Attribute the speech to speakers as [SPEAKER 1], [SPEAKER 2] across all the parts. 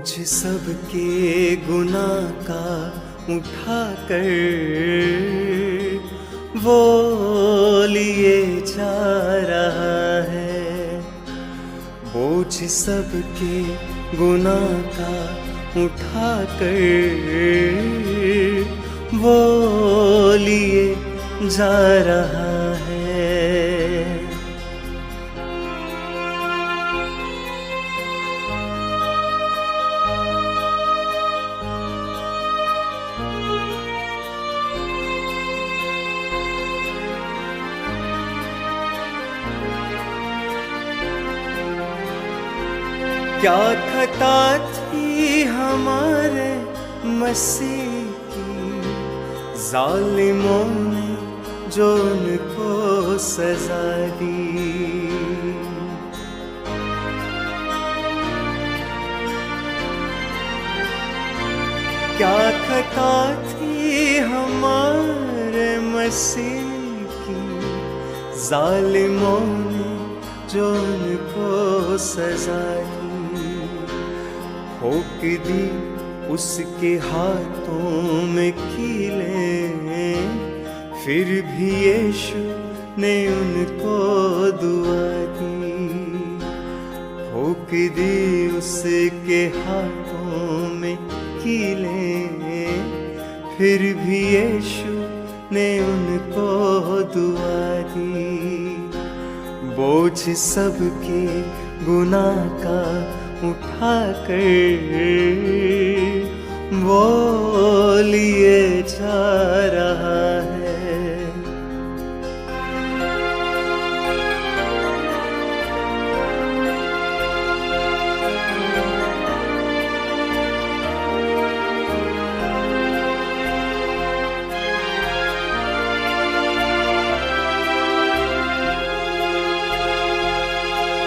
[SPEAKER 1] बोझ सबके गुनाह का उठा कर वो लिए जा रहा है। बोझ सबके गुनाह का उठा कर वो लिए जा रहा है। क्या खता थी हमारे मसीह की, जालिमों ने जो उनको सजा दी। क्या खता थी हमारे मसीह की, जालिमों ने जो उनको सजा दी। ठोक दी उसके हाथों में कीलें, फिर भी यीशु ने उनको दुआ दी। ठोक दी उसके हाथों में कीलें, फिर भी यीशु ने उनको दुआ दी। बोझ सबके गुनाह का उठा कर वो लिए जा रहा है।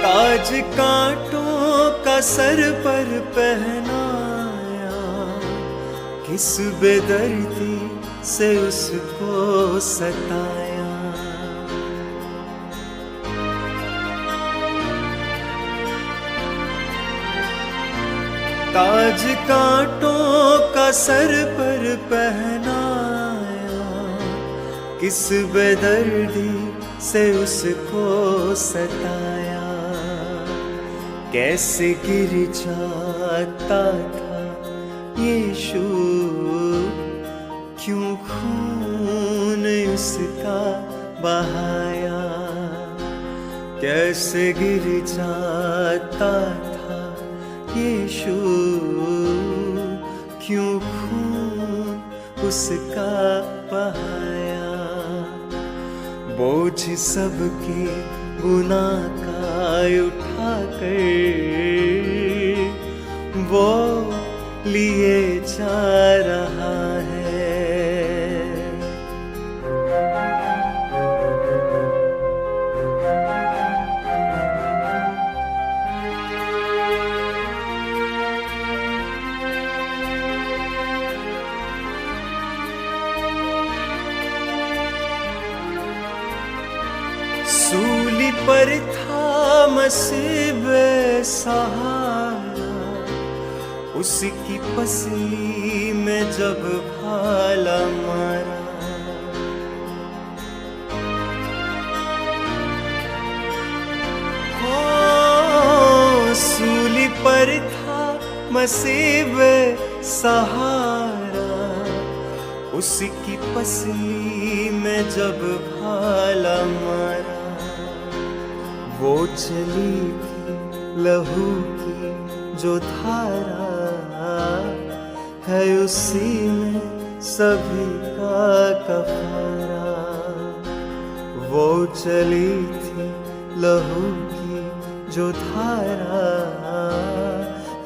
[SPEAKER 1] ताज कांटों का सर पर पहनाया, किस बेदर्दी से उसको सताया। ताज कांटों का सर पर पहनाया, किस बेदर्दी से उसको सताया। कैसे गिर जाता था यीशु, क्यों खून उसका बहाया। कैसे गिर जाता था यीशु, क्यों खून उसका बहाया। बोझ सबके गुनाह का उठा कर वो लिए जा रहा है। सूली पर था मसीह बेसहारा, उसकी पसली में जब भाला मारा। हो सूली पर था मसीह बेसहारा, उसकी पसली में जब भाला मारा। वो चली थी लहू की जो धारा, है उसी में सभी का कफारा। वो चली थी लहू की जो धारा,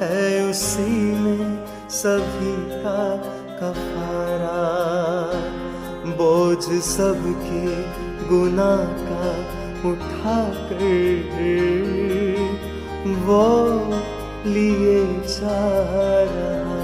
[SPEAKER 1] है उसी में सभी का कफारा। बोझ सबके गुनाह का उठा कर वो लिए जा रहा